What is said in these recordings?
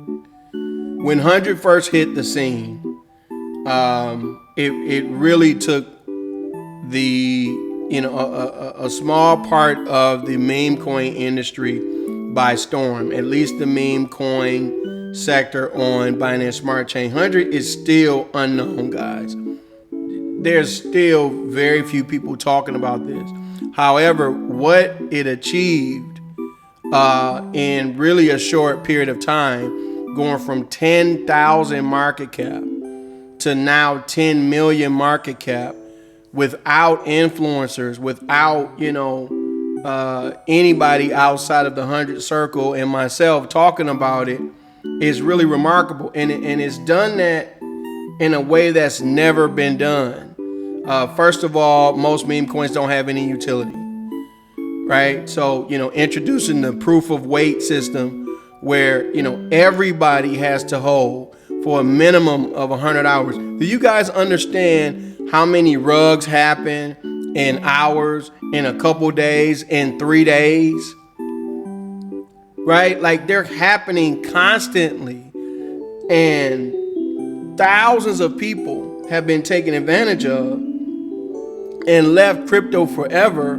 When 100 first hit the scene, it really took a small part of the meme coin industry by storm. At least the meme coin sector on Binance Smart Chain. 100 is still unknown, guys. There's still very few people talking about this. However, what it achieved in really a short period of time, going from 10,000 market cap to now 10 million market cap, without influencers, without anybody outside of the 100 circle and myself talking about it, is really remarkable. And it's done that in a way that's never been done. First of all, most meme coins don't have any utility, right? So, introducing the proof of weight system where, everybody has to hold for a minimum of 100 hours. Do you guys understand how many rugs happen in hours, in a couple days, in 3 days? Right? Like, they're happening constantly. And thousands of people have been taken advantage of and left crypto forever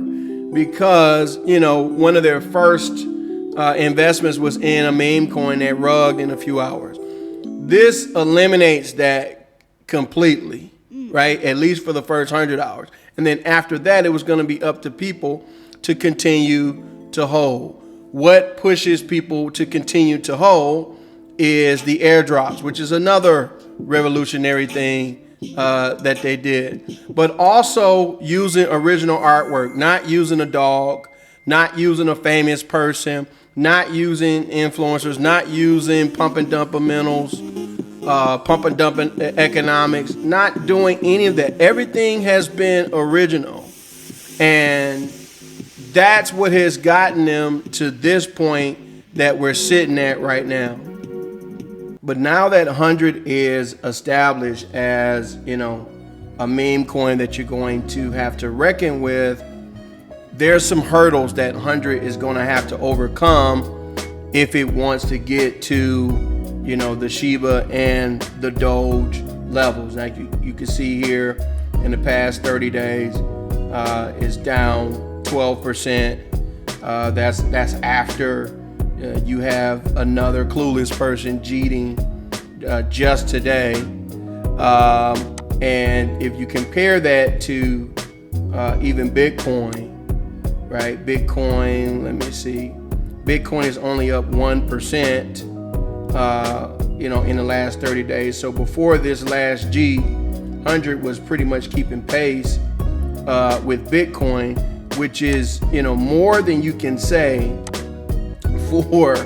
because, one of their first investments was in a meme coin that rugged in a few hours. This eliminates that completely, right? At least for the first 100 hours. And then after that, it was going to be up to people to continue to hold. What pushes people to continue to hold is the airdrops, which is another revolutionary thing that they did. But also using original artwork, not using a dog, not using a famous person, not using influencers, not using pump and dump-mentals, pump and dump economics, not doing any of that. Everything has been original. And that's what has gotten them to this point that we're sitting at right now. But now that 100 is established as, a meme coin that you're going to have to reckon with, there's some hurdles that 100 is going to have to overcome if it wants to get to, the Shiba and the Doge levels. Like you can see here in the past 30 days, is down 12%. That's after you have another clueless person cheating just today. And if you compare that to even Bitcoin, right? Bitcoin, let me see. Bitcoin is only up 1%, in the last 30 days. So before this last G, 100 was pretty much keeping pace with Bitcoin, which is, more than you can say for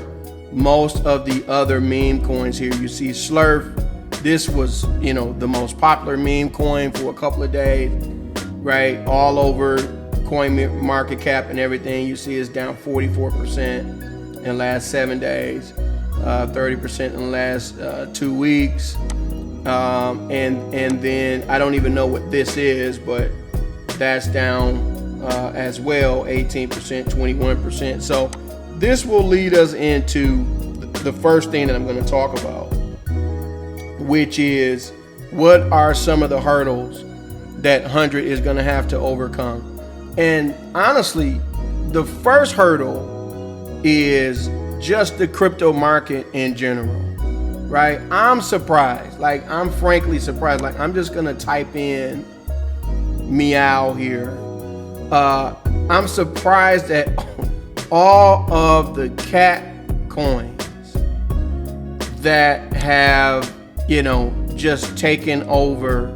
most of the other meme coins here. You see Slurf, this was, the most popular meme coin for a couple of days, right? All over coin market cap and everything. You see it's down 44% in the last 7 days, 30% in the last 2 weeks. And then I don't even know what this is, but that's down as well, 18%, 21%. So this will lead us into the first thing that I'm going to talk about, which is what are some of the hurdles that 100 is going to have to overcome. And honestly, the first hurdle is just the crypto market in general, right? I'm surprised. Like, I'm frankly surprised. Like, I'm just going to type in meow here. I'm surprised at all of the cat coins that have, just taken over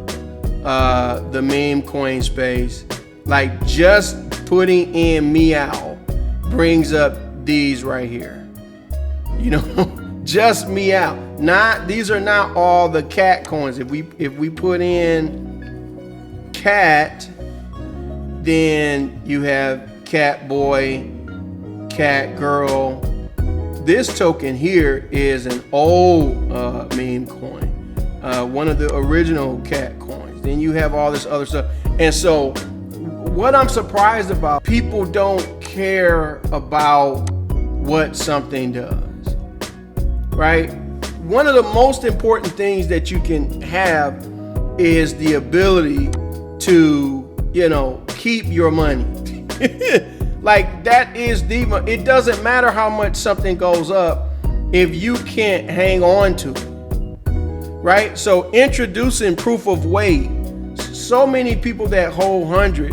the meme coin space. Like, just putting in meow brings up these right here. Just meow. These are not all the cat coins. If we put in cat, then you have cat boy, cat girl. This token here is an old meme coin, one of the original cat coins. Then you have all this other stuff. And so what I'm surprised about, people don't care about what something does, right? one of the most important things that you can have is the ability to, keep your money. Like that is it doesn't matter how much something goes up if you can't hang on to it, right? So introducing proof of weight. So many people that hold 100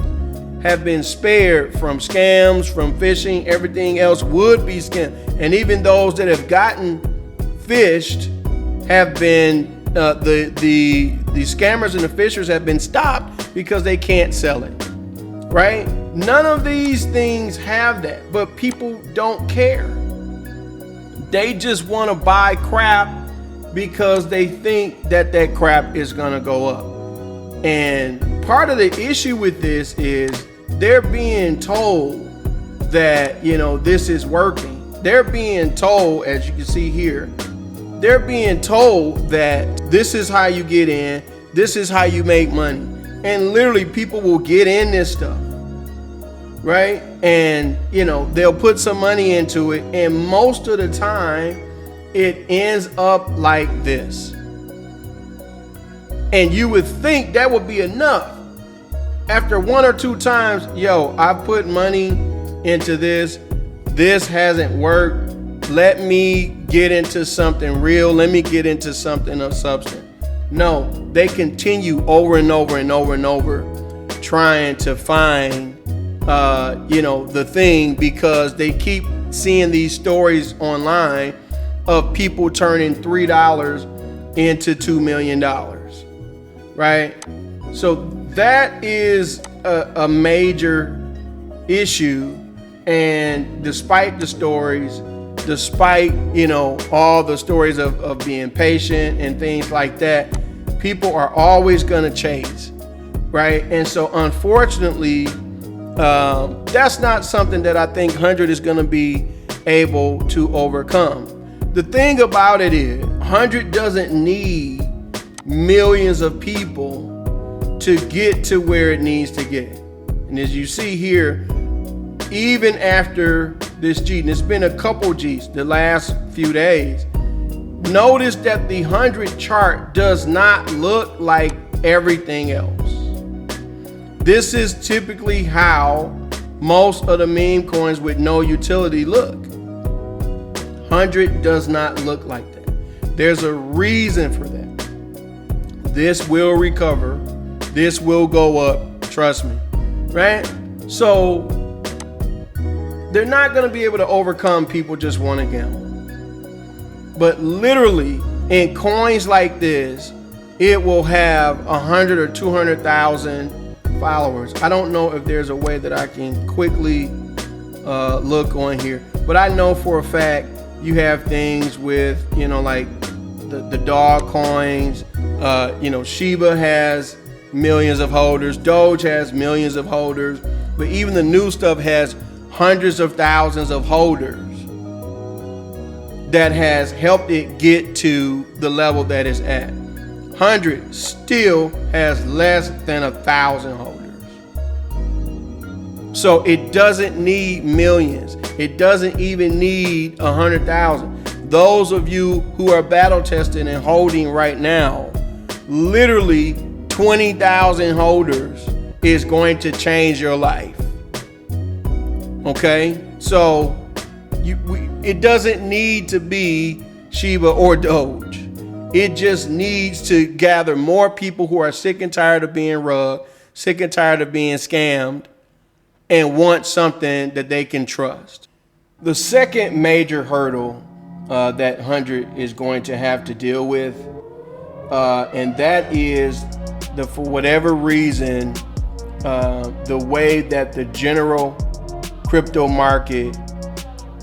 have been spared from scams, from phishing, everything else would be scammed. And even those that have gotten fished have been, the scammers and the fishers have been stopped because they can't sell it, right? None of these things have that, but people don't care. They just want to buy crap because they think that crap is going to go up. And part of the issue with this is they're being told that, this is working. They're being told, as you can see here, they're being told that this is how you get in, this is how you make money. And literally people will get in this stuff, right? And, they'll put some money into it. And most of the time it ends up like this. And you would think that would be enough. After one or two times, I put money into this. This hasn't worked. Let me get into something real. Let me get into something of substance. No, they continue over and over and over and over trying to find, the thing, because they keep seeing these stories online of people turning $3 into $2 million, right? So that is a major issue. And despite the stories, despite, all the stories of being patient and things like that, people are always going to chase, right? And so unfortunately, that's not something that I think 100 is going to be able to overcome. The thing about it is 100 doesn't need millions of people to get to where it needs to get. And as you see here, even after this G, and it's been a couple Gs the last few days, notice that the 100 chart does not look like everything else. This is typically how most of the meme coins with no utility look. 100 does not look like that. There's a reason for that. This will recover. This will go up. Trust me, right? So they're not going to be able to overcome people just want to gamble. But literally, in coins like this, it will have 100 or 200,000 followers. I don't know if there's a way that I can quickly look on here, but I know for a fact you have things with, like the dog coins. Shiba has millions of holders. Doge has millions of holders. But even the new stuff has hundreds of thousands of holders that has helped it get to the level that it's at. 100 still has less than 1,000 holders. So it doesn't need millions. It doesn't even need 100,000. Those of you who are battle testing and holding right now, literally 20,000 holders is going to change your life. Okay, so it doesn't need to be Shiba or Doge. It just needs to gather more people who are sick and tired of being rugged, sick and tired of being scammed, and want something that they can trust. The second major hurdle that 100 is going to have to deal with, and that is for whatever reason, the way that the general crypto market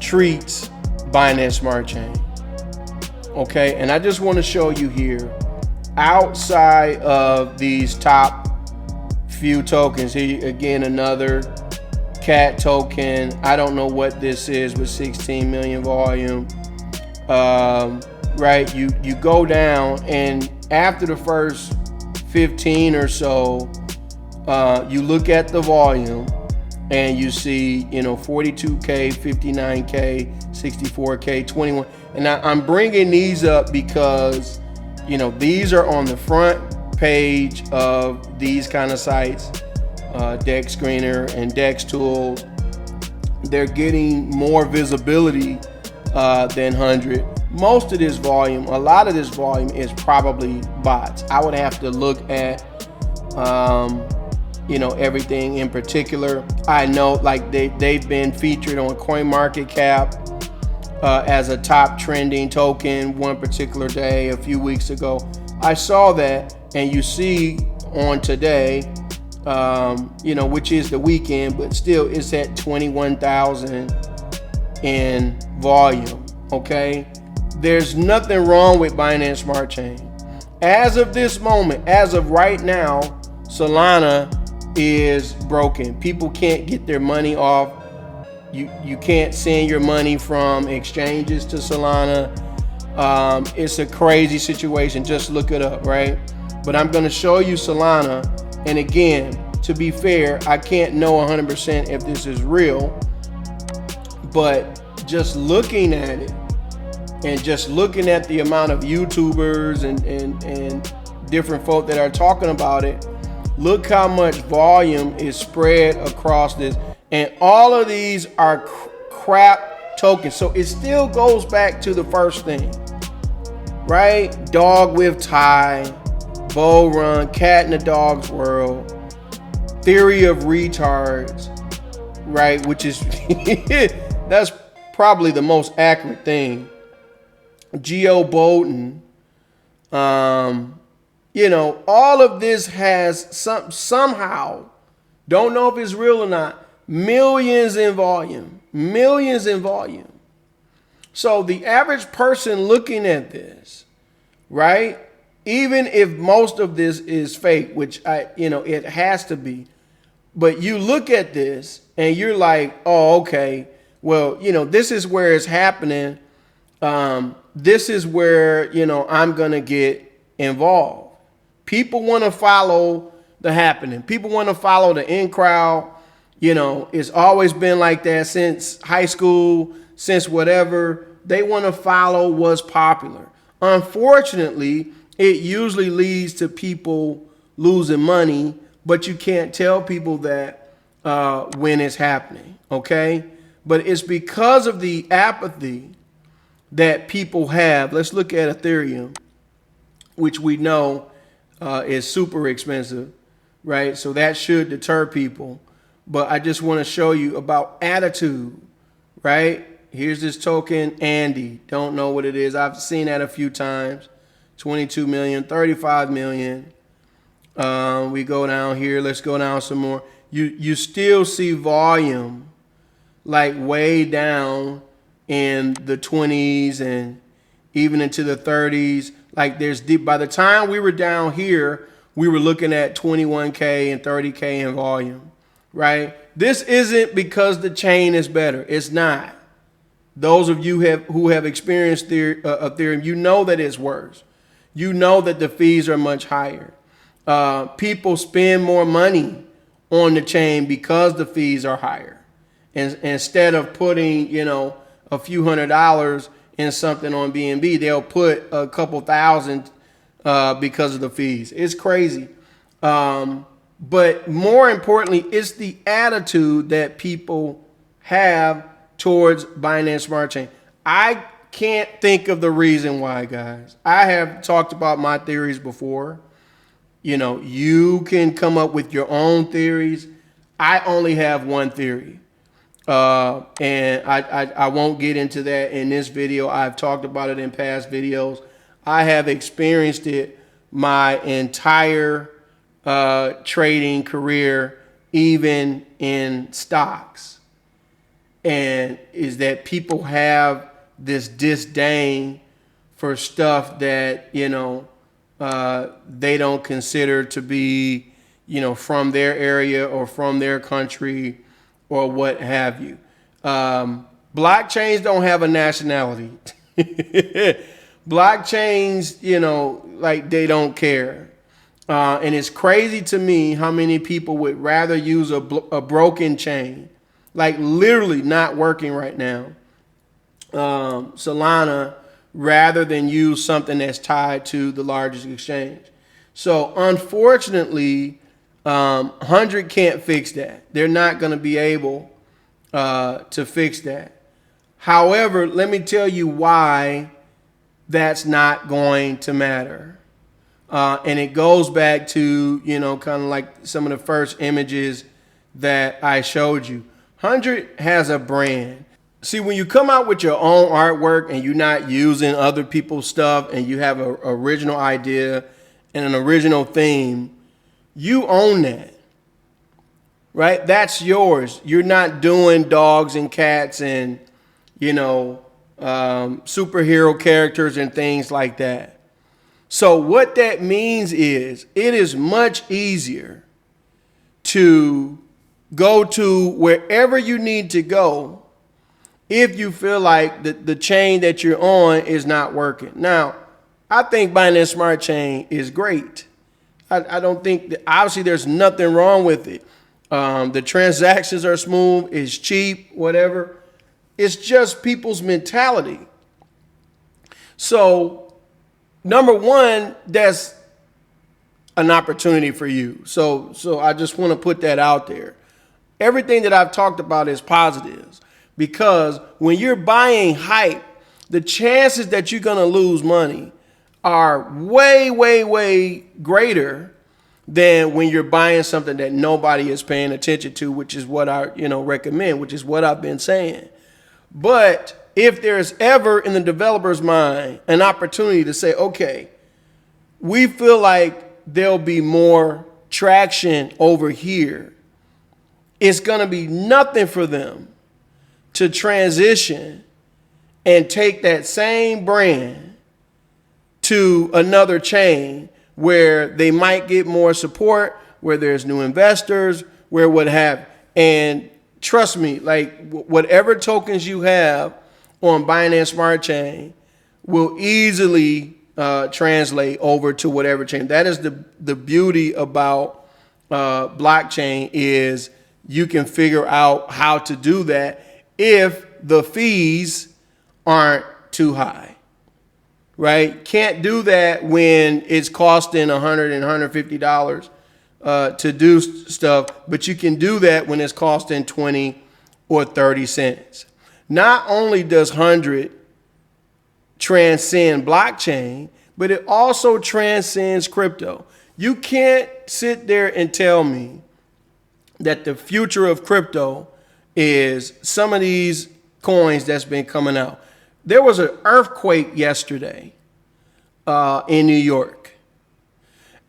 treats Binance Smart Chain. Okay, and I just want to show you here, outside of these top few tokens, here again another CAT token. I don't know what this is with 16 million volume. Right, you go down, and after the first 15 or so, you look at the volume and you see, 42K, 59K, 64K, 21. And I'm bringing these up because, you know, these are on the front page of these kind of sites, Dex Screener and Dex Tools. They're getting more visibility than 100. Most of this volume, a lot of this volume is probably bots. I would have to look at, you know, everything in particular. I know like they've been featured on CoinMarketCap as a top trending token one particular day a few weeks ago. I saw that, and you see on today, you know, which is the weekend, but still it's at 21,000 in volume. Okay, there's nothing wrong with Binance Smart Chain. As of this moment, as of right now, Solana is broken. People can't get their money off. You can't send your money from exchanges to Solana. It's a crazy situation. Just look it up, right? But I'm going to show you Solana. And again, to be fair, I can't know 100% if this is real. But just looking at it and just looking at the amount of YouTubers and different folk that are talking about it, look how much volume is spread across this. And all of these are crap tokens. So it still goes back to the first thing, right? Dog with tie, Bull Run, Cat in the Dog's World, Theory of Retards, right? Which is, that's probably the most accurate thing. Geo Bolton, you know, all of this has somehow, don't know if it's real or not, millions in volume. So the average person looking at this, right? Even if most of this is fake, which it has to be, but you look at this and you're like, oh, okay, well, you know, this is where it's happening. This is where, you know, I'm going to get involved. People want to follow the happening. People want to follow the in crowd. You know, it's always been like that since high school, since whatever. They want to follow what's popular. Unfortunately, it usually leads to people losing money, but you can't tell people that when it's happening, okay? But it's because of the apathy that people have. Let's look at Ethereum, which we know is super expensive, right? So that should deter people. But I just want to show you about attitude, right? Here's this token, Andy. Don't know what it is. I've seen that a few times. 22 million, 35 million. We go down here. Let's go down some more. You still see volume like way down in the 20s and even into the 30s. Like there's deep. By the time we were down here, we were looking at 21K and 30K in volume, right? This isn't because the chain is better. It's not. Those of you who have experienced Ethereum, you know that it's worse. You know that the fees are much higher. People spend more money on the chain because the fees are higher. And instead of putting, you know, a few $100s in something on BNB, they'll put a couple thousand because of the fees. It's crazy. But more importantly, it's the attitude that people have towards Binance Smart Chain. I can't think of the reason why, guys. I have talked about my theories before. You know, you can come up with your own theories. I only have one theory. And I won't get into that in this video. I've talked about it in past videos. I have experienced it my entire trading career, even in stocks. And is that people have this disdain for stuff that, you know, they don't consider to be, you know, from their area or from their country or what have you. Blockchains don't have a nationality. Blockchains, you know, like they don't care. And it's crazy to me how many people would rather use a broken chain, like literally not working right now, Solana rather than use something that's tied to the largest exchange. So unfortunately, 100 can't fix that. They're not going to be able to fix that. However, let me tell you why that's not going to matter. And it goes back to, kind of like some of the first images that I showed you. 100 has a brand. See, when you come out with your own artwork and you're not using other people's stuff and you have an original idea and an original theme, you own that, right? That's yours. You're not doing dogs and cats and, superhero characters and things like that. So what that means is it is much easier to go to wherever you need to go if you feel like the chain that you're on is not working. Now, I think Binance Smart Chain is great. I don't think that, obviously there's nothing wrong with it. The transactions are smooth, it's cheap, whatever. It's just people's mentality. So, number one, that's an opportunity for you. So I just want to put that out there. Everything that I've talked about is positives. Because when you're buying hype, the chances that you're going to lose money are way, way, way greater than when you're buying something that nobody is paying attention to, which is what I, recommend, which is what I've been saying. But if there's ever in the developer's mind an opportunity to say, okay, we feel like there'll be more traction over here, it's going to be nothing for them to transition and take that same brand to another chain where they might get more support, where there's new investors, where what have. And trust me, like whatever tokens you have on Binance Smart Chain will easily translate over to whatever chain. That is the beauty about blockchain, is you can figure out how to do that if the fees aren't too high, right? Can't do that when it's costing $100 and $150 to do stuff, but you can do that when it's costing 20 or 30 cents. Not only does 100 transcend blockchain, but it also transcends crypto. You can't sit there and tell me that the future of crypto is some of these coins that's been coming out. There was an earthquake yesterday in New York.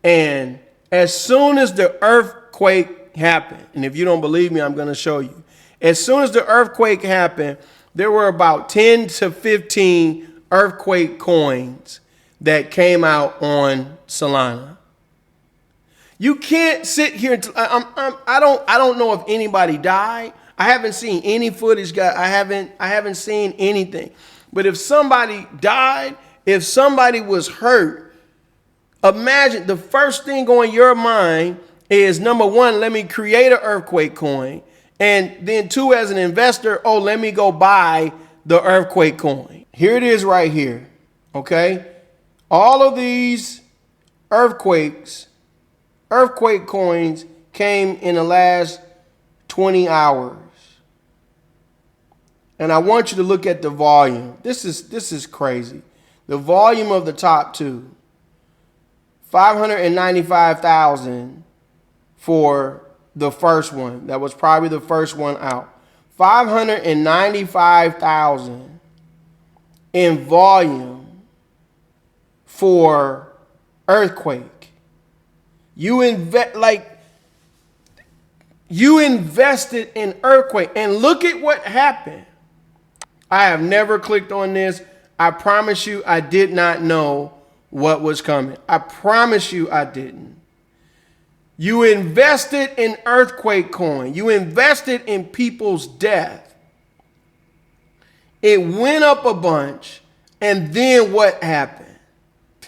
And as soon as the earthquake happened, and if you don't believe me, I'm going to show you. As soon as the earthquake happened, there were about 10 to 15 earthquake coins that came out on Solana. You can't sit here and I don't know if anybody died. I haven't seen any footage, guys. I haven't seen anything. But if somebody died, if somebody was hurt, imagine the first thing on your mind is, number one, let me create an earthquake coin. And then two, as an investor, let me go buy the earthquake coin. Here it is right here. Okay. All of these earthquake coins came in the last 20 hours. And I want you to look at the volume. This is crazy. The volume of the top two. 595,000 for the first one. That was probably the first one out. 595,000 in volume for earthquake. You invested in earthquake, and look at what happened. I have never clicked on this. I promise you I did not know what was coming. I promise you I didn't. You invested in earthquake coin. You invested in people's death. It went up a bunch, and then what happened?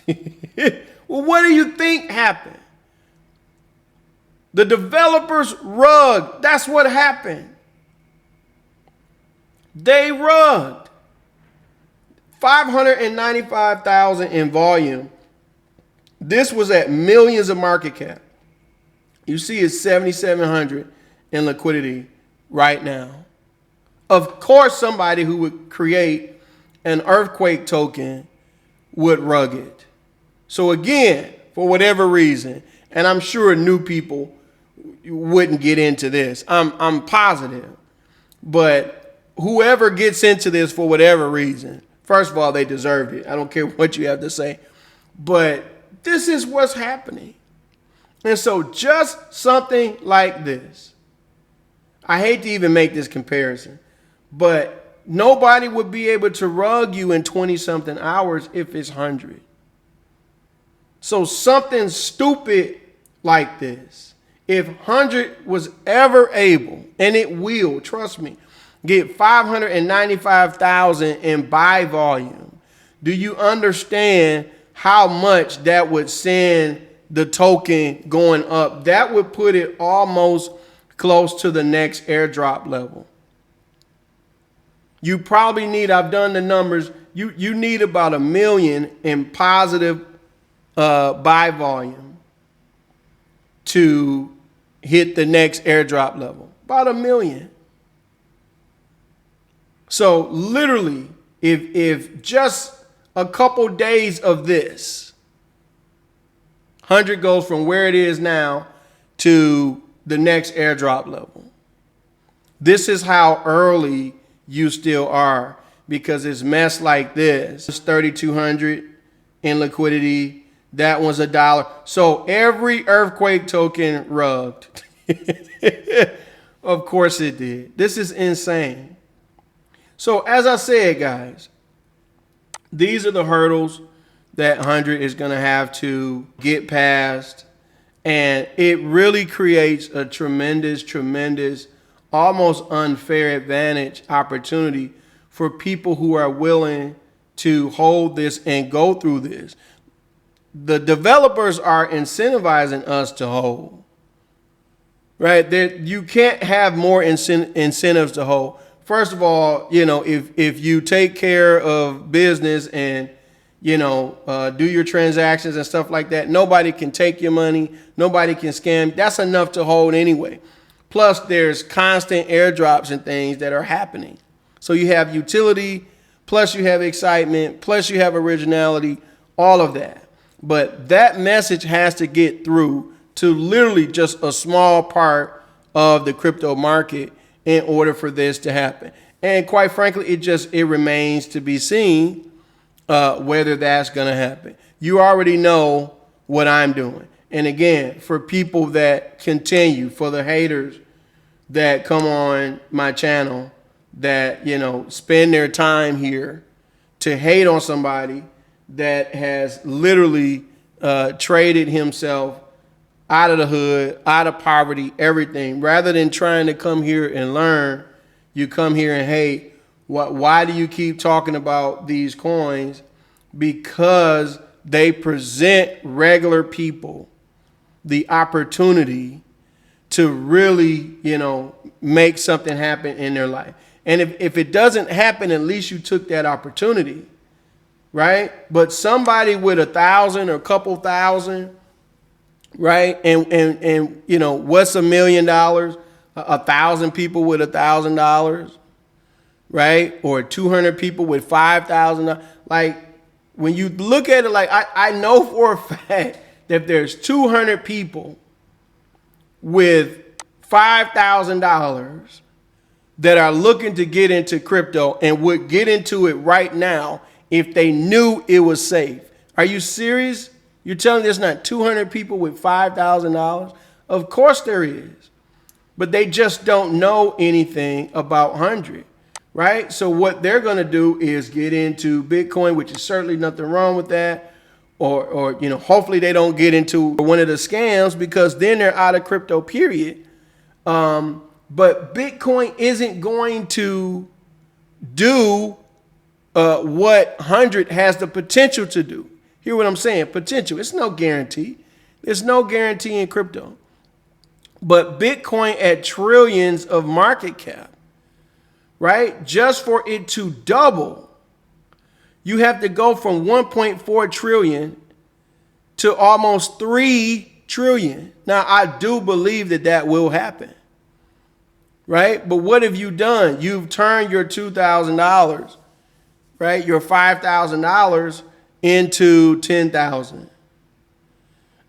Well, what do you think happened? The developers rugged. That's what happened. They rugged. 595,000 in volume. This was at millions of market cap. You see it's 7,700 in liquidity right now. Of course, somebody who would create an earthquake token would rug it. So again, for whatever reason, and I'm sure new people wouldn't get into this. I'm positive. But whoever gets into this for whatever reason, first of all, they deserved it. I don't care what you have to say. But this is what's happening. And so just something like this, I hate to even make this comparison, but nobody would be able to rug you in 20-something hours if it's 100. So something stupid like this, if 100 was ever able, and it will, trust me, get 595,000 in buy volume, do you understand how much that would send the token going up? That would put it almost close to the next airdrop level. You probably need, I've done the numbers, you need about 1 million in positive buy volume to hit the next airdrop level. About 1 million. So literally, if just a couple days of this, 100 goes from where it is now to the next airdrop level. This is how early you still are, because it's messed like this. It's 3,200 in liquidity. That one's $1. So every earthquake token rugged. Of course it did. This is insane. So as I said, guys, these are the hurdles that 100 is going to have to get past. And it really creates a tremendous, almost unfair advantage opportunity for people who are willing to hold this and go through this. The developers are incentivizing us to hold, right? You can't have more incentives to hold. First of all, if you take care of business and, do your transactions and stuff like that, nobody can take your money. Nobody can scam. That's enough to hold anyway. Plus, there's constant airdrops and things that are happening. So you have utility, plus you have excitement, plus you have originality, all of that. But that message has to get through to literally just a small part of the crypto market in order for this to happen. And quite frankly, it remains to be seen whether that's going to happen. You already know what I'm doing. And again, for people that continue, for the haters that come on my channel, that, spend their time here to hate on somebody that has literally traded himself out of the hood, out of poverty, everything. Rather than trying to come here and learn, you come here and hate. Why do you keep talking about these coins? Because they present regular people the opportunity to really, make something happen in their life. And if it doesn't happen, at least you took that opportunity. Right? But somebody with 1,000 or a couple thousand, right? And what's $1 million? 1,000 people with $1,000, right? Or 200 people with $5,000. Like, when you look at it, like, I know for a fact that if there's 200 people with $5,000 that are looking to get into crypto and would get into it right now if they knew it was safe. Are you serious? You're telling me there's not 200 people with $5,000? Of course there is. But they just don't know anything about 100, right? So what they're going to do is get into Bitcoin, which is certainly nothing wrong with that. Or hopefully they don't get into one of the scams, because then they're out of crypto, period. But Bitcoin isn't going to do what 100 has the potential to do. Hear what I'm saying? Potential. It's no guarantee. There's no guarantee in crypto. But Bitcoin at trillions of market cap, right? Just for it to double, You have to go from 1.4 trillion to almost 3 trillion. Now, I do believe that that will happen, right? But what have you done? You've turned your $2,000, right, your $5,000 into 10,000.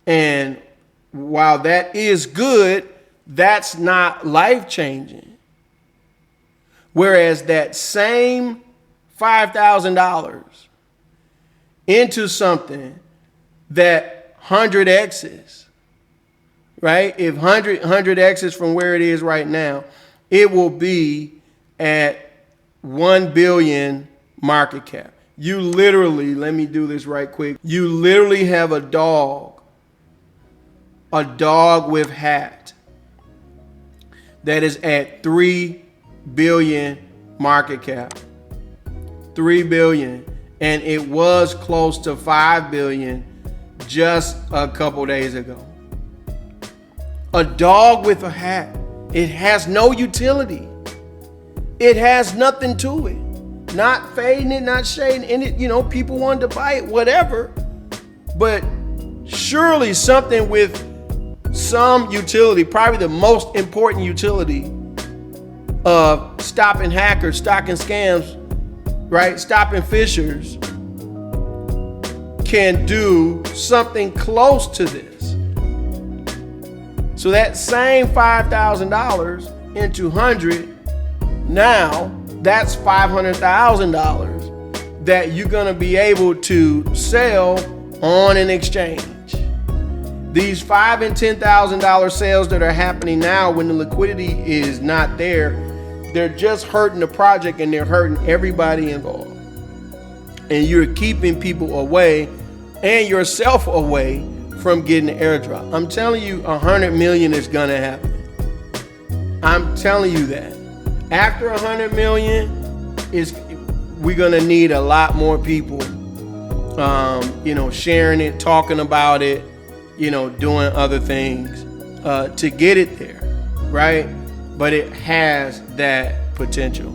And while that is good, that's not life-changing. Whereas that same $5,000 into something that 100x's, right? If 100x's from where it is right now, it will be at 1 billion market cap. You literally, let me do this right quick. You literally have a dog with hat that is at 3 billion market cap. 3 billion. And it was close to 5 billion just a couple days ago. A dog with a hat. It has no utility. It has nothing to it. Not fading it, not shading it. You know, people wanted to buy it, whatever. But surely something with some utility, probably the most important utility of stopping hackers, stopping scams, right? Stopping phishers, can do something close to this. So that same $5,000 into 100, now that's $500,000 that you're going to be able to sell on an exchange. These $5,000 and $10,000 sales that are happening now when the liquidity is not there, they're just hurting the project and they're hurting everybody involved. And you're keeping people away and yourself away from getting the airdrop. I'm telling you, 100 million is gonna happen. I'm telling you that. After 100 million, we're gonna need a lot more people, sharing it, talking about it, doing other things to get it there, right? But it has that potential.